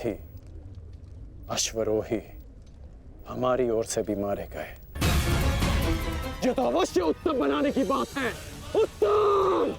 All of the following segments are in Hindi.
सारथी, अश्वरोही हमारी ओर से भी मारे गए। ये तो अवश्य उत्तम बनाने की बात है। उत्तम!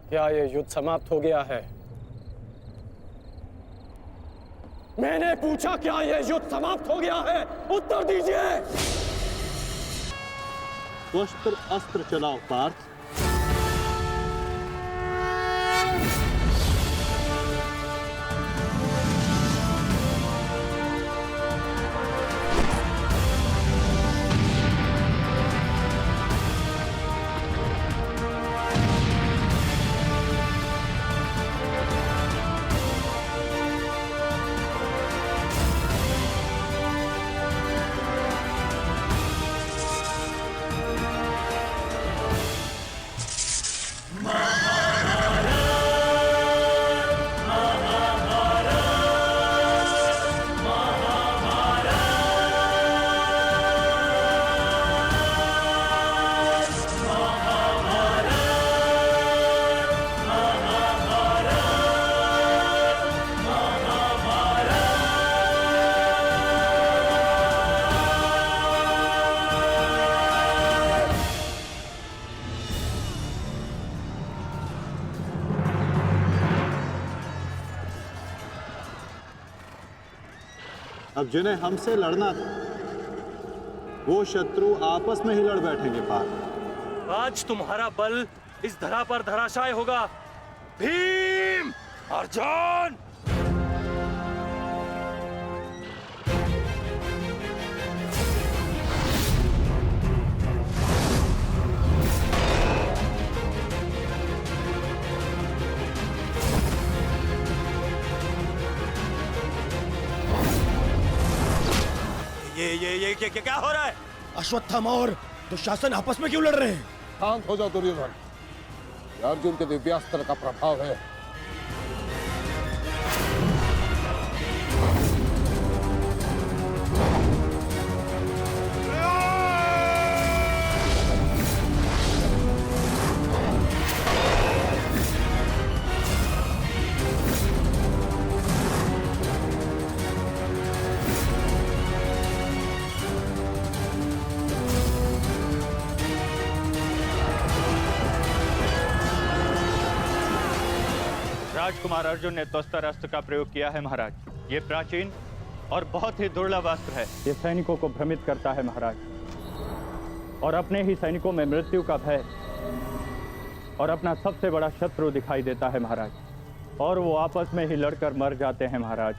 क्या ये युद्ध समाप्त हो गया है? मैंने पूछा, क्या ये युद्ध समाप्त हो गया है? उत्तर दीजिए। वस्त्र अस्त्र चलाओ पार्थ। अब जिन्हें हमसे लड़ना था वो शत्रु आपस में ही लड़ बैठेंगे पार्थ। आज तुम्हारा बल इस धरा पर धराशाय होगा। भीम, अर्जुन! ये क्या हो रहा है? अश्वत्थामा और दुशासन आपस में क्यों लड़ रहे हैं? शांत हो जाओ दुर्योधन। ये अर्जुन के दिव्यास्त्र का प्रभाव है। राजकुमार अर्जुन ने त्वस्तर अस्त्र का प्रयोग किया है महाराज। ये प्राचीन और बहुत ही दुर्लभ अस्त्र है। ये सैनिकों को भ्रमित करता है महाराज, और अपने ही सैनिकों में मृत्यु का भय और अपना सबसे बड़ा शत्रु दिखाई देता है महाराज, और वो आपस में ही लड़कर मर जाते हैं महाराज।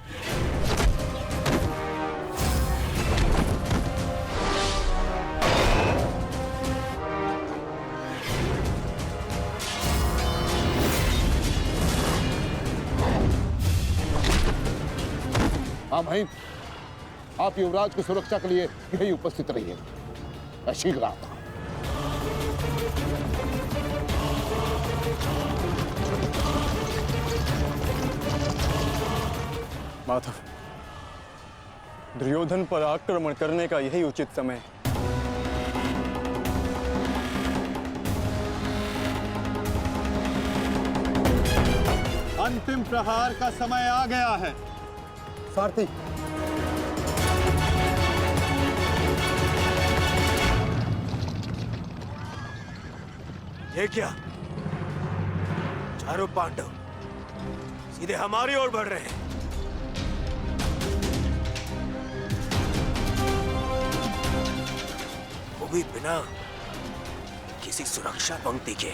हाँ भाई, आप युवराज की सुरक्षा के लिए यही उपस्थित रहिए। मैं शीघ्र आता हूं। माधव, दुर्योधन पर आक्रमण करने का यही उचित समय है। अंतिम प्रहार का समय आ गया है। सारथी, ये क्या? चारों पांडव सीधे हमारी ओर बढ़ रहे हैं। वो भी बिना किसी सुरक्षा पंक्ति के।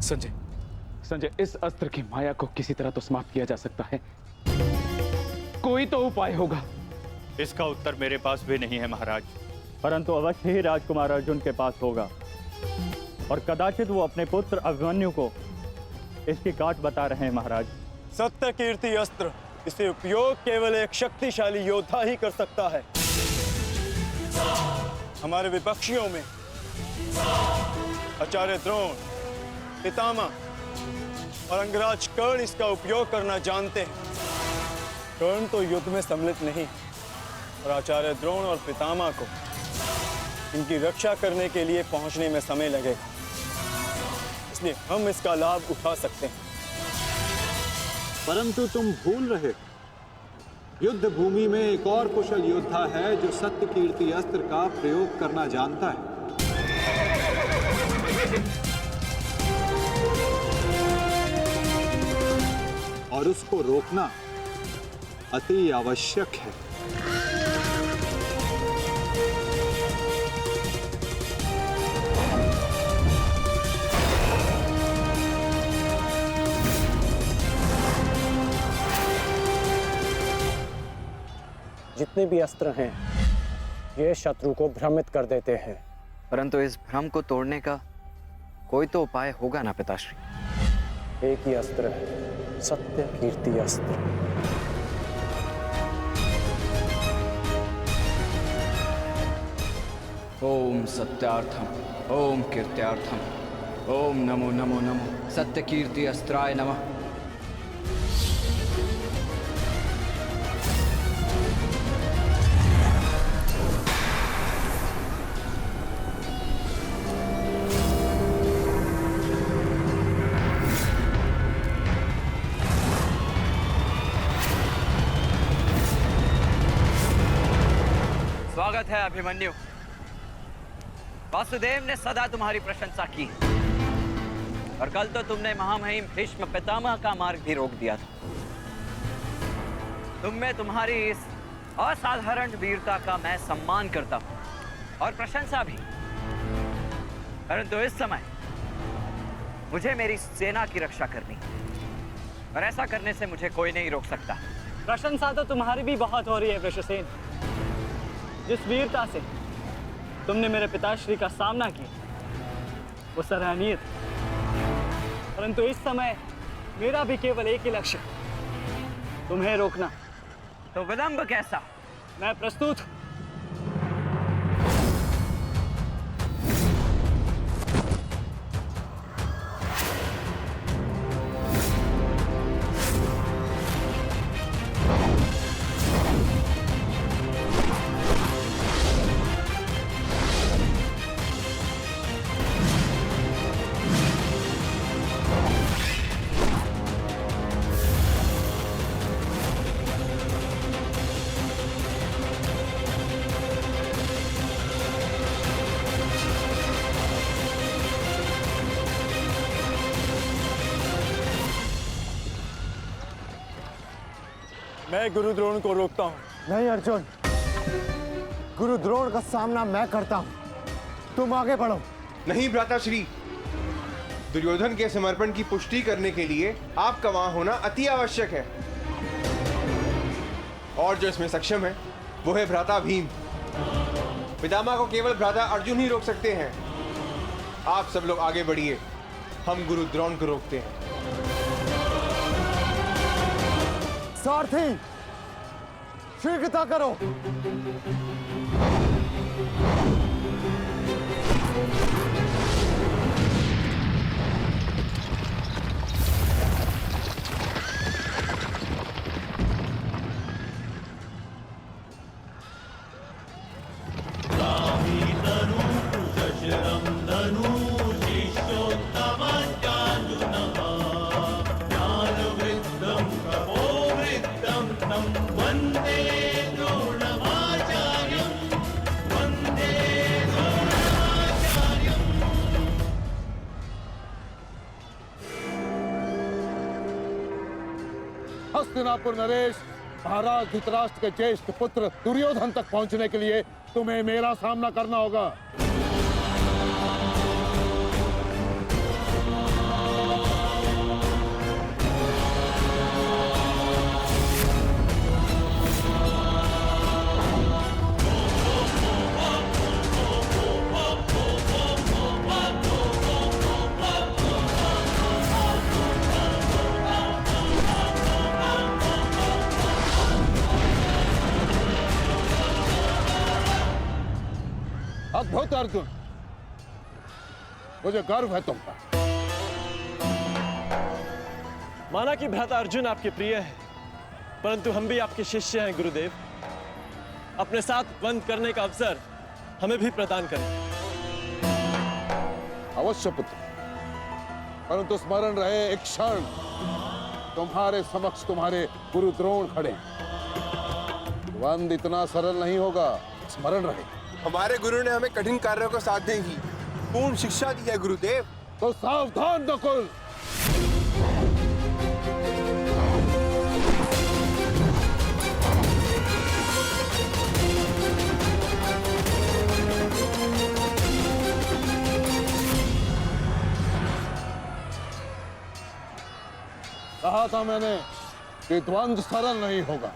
संजय, इस अस्त्र की माया को किसी तरह तो समाप्त किया जा सकता है। कोई तो उपाय होगा। इसका उत्तर मेरे पास भी नहीं है महाराज, परंतु अवश्य ही राजकुमार अर्जुन के पास होगा। और कदाचित वो अपने पुत्र अभिमन्यु को इसकी काट बता रहे हैं महाराज। सत्य कीर्ति अस्त्र, इसे उपयोग केवल एक शक्तिशाली योद्धा ही कर सकता है। हमारे विपक्षियों में आचार्य द्रोण, पितामह और अंगराज कर्ण इसका उपयोग करना जानते हैं। कर्ण तो युद्ध में सम्मिलित नहीं, और आचार्य द्रोण और पितामह को इनकी रक्षा करने के लिए पहुंचने में समय लगेगा, इसलिए हम इसका लाभ उठा सकते हैं। परंतु तुम भूल रहे हो, युद्ध भूमि में एक और कुशल योद्धा है जो सत्य कीर्ति अस्त्र का प्रयोग करना जानता है। और उसको रोकना अति आवश्यक है। जितने भी अस्त्र हैं ये शत्रु को भ्रमित कर देते हैं, परंतु इस भ्रम को तोड़ने का कोई तो उपाय होगा ना पिताश्री। एक ही अस्त्र है, सत्य कीर्ति अस्त्र। ओम सत्यार्थम ओम कीर्त्यार्थम ओम नमो नमो नमो सत्य कीर्ति अस्त्राय नमः। स्वागत है अभिमन्यु। वासुदेव ने सदा तुम्हारी प्रशंसा की, और कल तो तुमने महामहिम भीष्म पितामह का मार्ग भी रोक दिया था। तुम में तुम्हारी इस असाधारण वीरता का मैं सम्मान करता हूं और प्रशंसा भी, परंतु इस समय मुझे मेरी सेना की रक्षा करनी है, और ऐसा करने से मुझे कोई नहीं रोक सकता। प्रशंसा तो तुम्हारी भी बहुत हो रही है वृषसेन। जिस वीरता से तुमने मेरे पिताश्री का सामना किया वो सराहनीय था, परंतु इस समय मेरा भी केवल एक ही लक्ष्य, तुम्हें रोकना। तो विलंब कैसा? मैं प्रस्तुत हूं। मैं गुरु द्रोण को रोकता हूं। नहीं अर्जुन, गुरु द्रोण का सामना मैं करता हूं, तुम आगे बढ़ो। नहीं भ्राताश्री, दुर्योधन के समर्पण की पुष्टि करने के लिए आपका वहां होना अति आवश्यक है, और जो इसमें सक्षम है वो है भ्राता भीम। पितामह को केवल भ्राता अर्जुन ही रोक सकते हैं। आप सब लोग आगे बढ़िए, हम गुरु द्रोण को रोकते हैं। सारथी, शीघ्रता करो। हस्तिनापुर नरेश, महाराज धृतराष्ट्र के ज्येष्ठ पुत्र दुर्योधन तक पहुंचने के लिए तुम्हें मेरा सामना करना होगा। अद्भुत अर्जुन, मुझे गर्व है तुम पर। माना कि भ्राता अर्जुन आपके प्रिय है, परंतु हम भी आपके शिष्य हैं गुरुदेव। अपने साथ द्वंद करने का अवसर हमें भी प्रदान करें। अवश्य पुत्र, परंतु स्मरण रहे एक क्षण तुम्हारे समक्ष तुम्हारे गुरु द्रोण खड़े हैं। द्वंद इतना सरल नहीं होगा, स्मरण रहे। हमारे गुरु ने हमें कठिन कार्यों को साधने की पूर्ण शिक्षा दी है गुरुदेव। तो सावधान नकुल। कहा था मैंने कि द्वंद सरल नहीं होगा।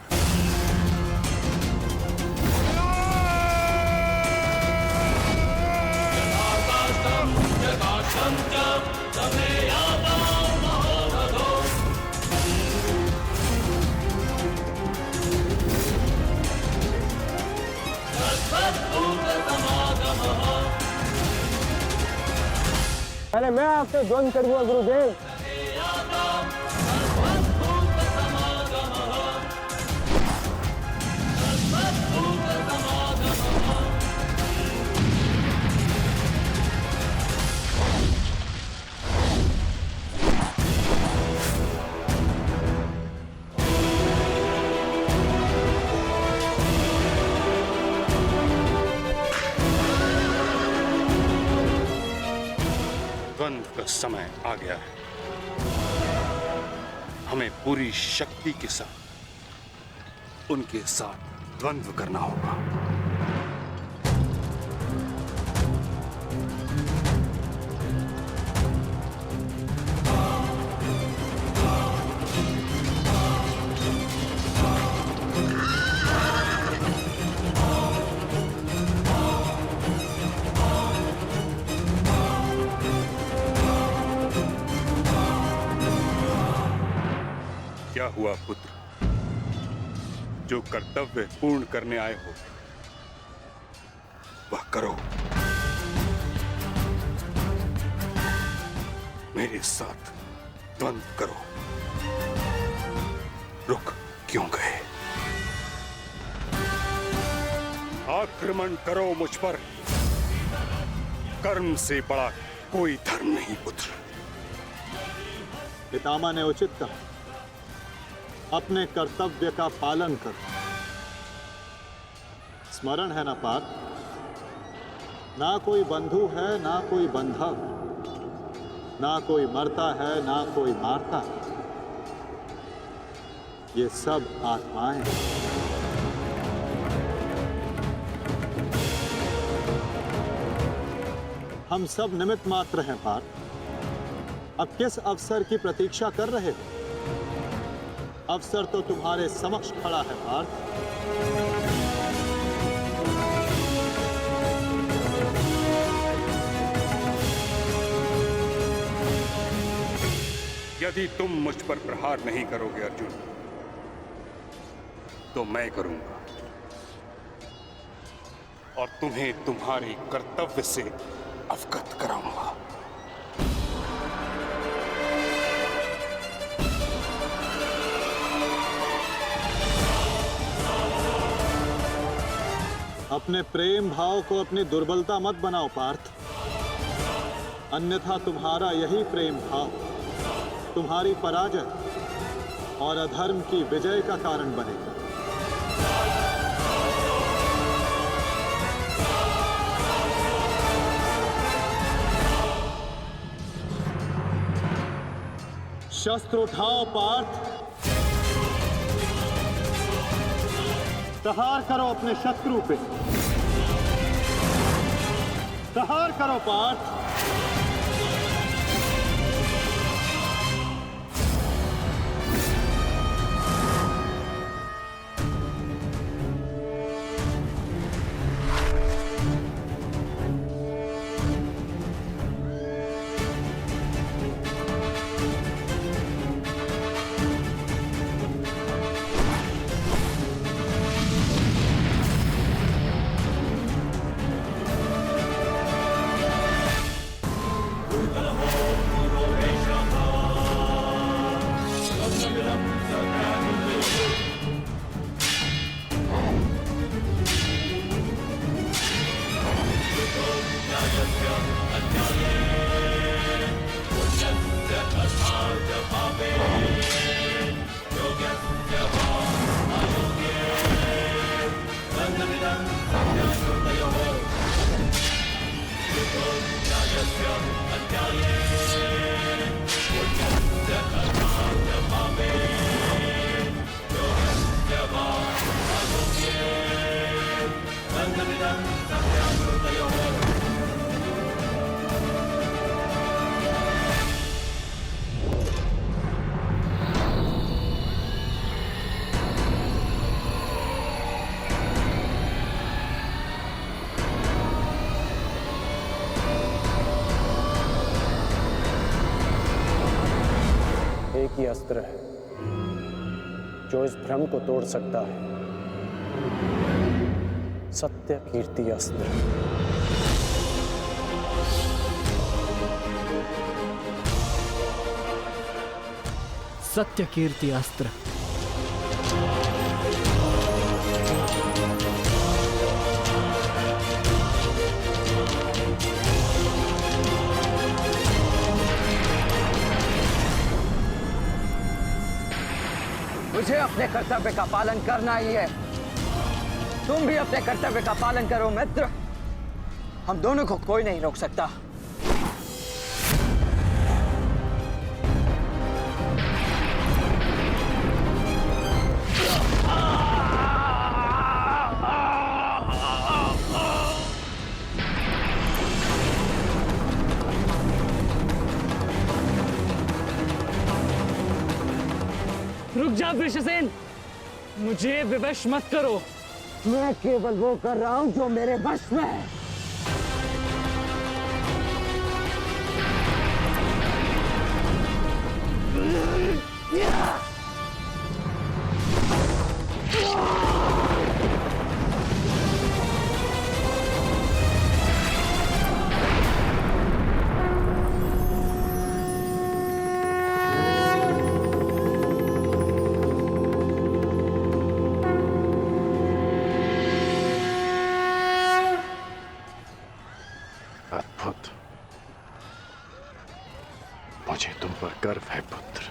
अरे मैं आपसे द्वंद करूंगा गुरुदेव। द्वंद का समय आ गया है। हमें पूरी शक्ति के साथ उनके साथ द्वंद्व करना होगा। क्या हुआ पुत्र? जो कर्तव्य पूर्ण करने आए हो वह करो। मेरे साथ द्वंद्व करो। रुक क्यों गए? आक्रमण करो मुझ पर। कर्म से बड़ा कोई धर्म नहीं पुत्र। पितामह ने उचित कहा, अपने कर्तव्य का पालन कर। स्मरण है ना पार्थ, ना कोई बंधु है ना कोई बंधव, ना कोई मरता है ना कोई मारता है, ये सब आत्माएं हैं। हम सब निमित्त मात्र हैं पार्थ। अब किस अवसर की प्रतीक्षा कर रहे हो? अवसर तो तुम्हारे समक्ष खड़ा है पार्थ। यदि तुम मुझ पर प्रहार नहीं करोगे अर्जुन, तो मैं करूंगा और तुम्हें तुम्हारे कर्तव्य से अवगत कराऊंगा। अपने प्रेम भाव को अपनी दुर्बलता मत बनाओ पार्थ, अन्यथा तुम्हारा यही प्रेम भाव तुम्हारी पराजय और अधर्म की विजय का कारण बनेगा। शस्त्र उठाओ पार्थ, प्रहार करो अपने शत्रु पे। प्रहार करो पार्थ। जो इस भ्रम को तोड़ सकता है। सत्य कीर्ति अस्त्र। सत्य कीर्ति अस्त्र। मुझे अपने कर्तव्य का पालन करना ही है। तुम भी अपने कर्तव्य का पालन करो मित्र। हम दोनों को कोई नहीं रोक सकता। रुक जा वृषसेन, मुझे विवश मत करो। मैं केवल वो कर रहा हूं जो मेरे वश में है। अद्भुत। मुझे तुम पर गर्व है पुत्र।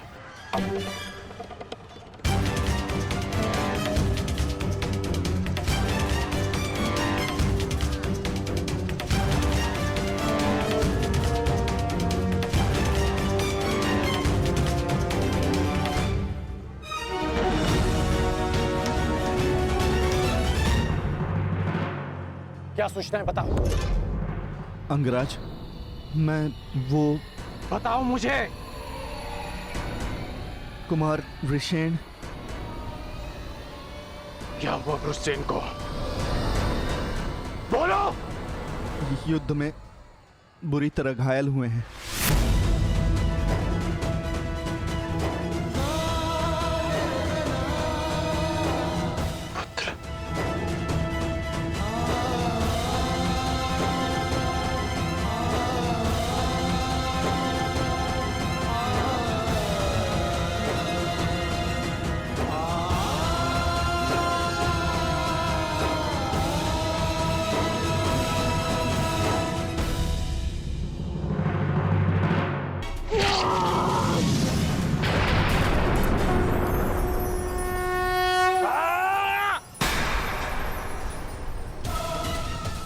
क्या सूचना है बताओ। अंगराज, मैं वो बताओ मुझे। कुमार वृषेण। क्या हुआ वृषसेन को? बोलो। युद्ध में बुरी तरह घायल हुए हैं।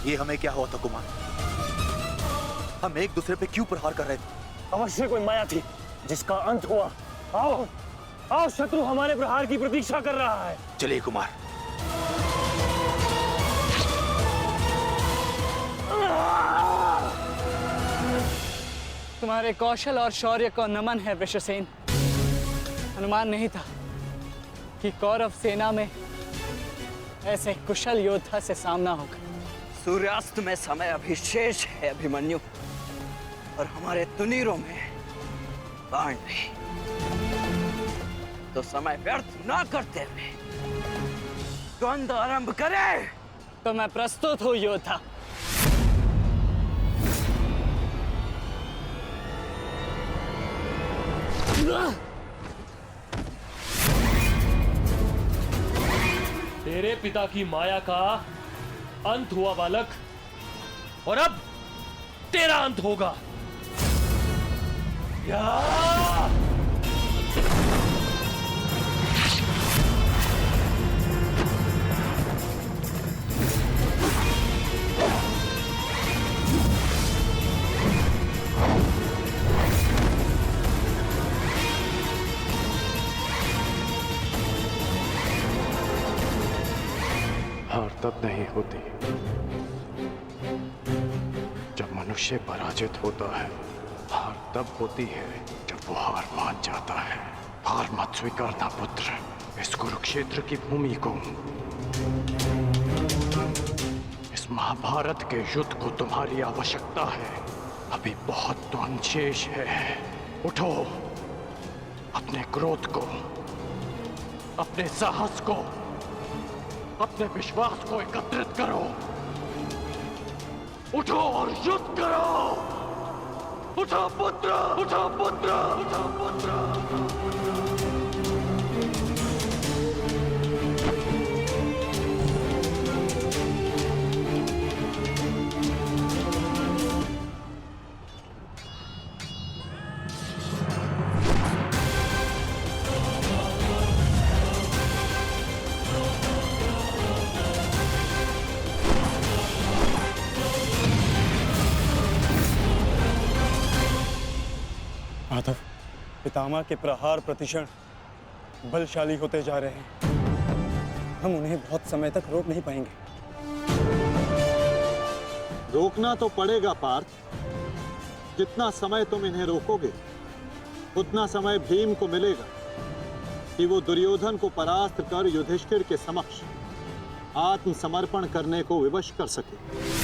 ये हमें क्या हुआ था कुमार? हम एक दूसरे पे क्यों प्रहार कर रहे थे? अवश्य कोई माया थी जिसका अंत हुआ। आओ आओ, शत्रु हमारे प्रहार की प्रतीक्षा कर रहा है। चलिए कुमार। तुम्हारे कौशल और शौर्य को नमन है वृषसेन। अनुमान नहीं था कि कौरव सेना में ऐसे कुशल योद्धा से सामना होगा। सूर्यास्त में समय अभी शेष है अभिमन्यु, और हमारे तुनीरों में बाण नहीं। तो समय व्यर्थ ना करते हुए द्वंद्व आरंभ करें। तो मैं प्रस्तुत हूं योद्धा। तेरे पिता की माया का अंत हुआ बालक, और अब तेरा अंत होगा। हार तब नहीं होती जब मनुष्य पराजित होता है। हार तब होती है जब वो हार मान जाता है। हार मत स्वीकारना पुत्र। इस कुरुक्षेत्र की भूमि को, इस महाभारत के युद्ध को तुम्हारी आवश्यकता है। अभी बहुत द्वंद्व शेष है। उठो, अपने क्रोध को, अपने साहस को, अपने विश्वास को एकत्रित करो। उठो और युद्ध करो। उठो पुत्र, उठो पुत्र, उठो पुत्र। माधव, पितामह के प्रहार प्रतिक्षण बलशाली होते जा रहे हैं। हम उन्हें बहुत समय तक रोक नहीं पाएंगे। रोकना तो पड़ेगा पार्थ। जितना समय तुम इन्हें रोकोगे उतना समय भीम को मिलेगा कि वो दुर्योधन को परास्त कर युधिष्ठिर के समक्ष आत्मसमर्पण करने को विवश कर सके।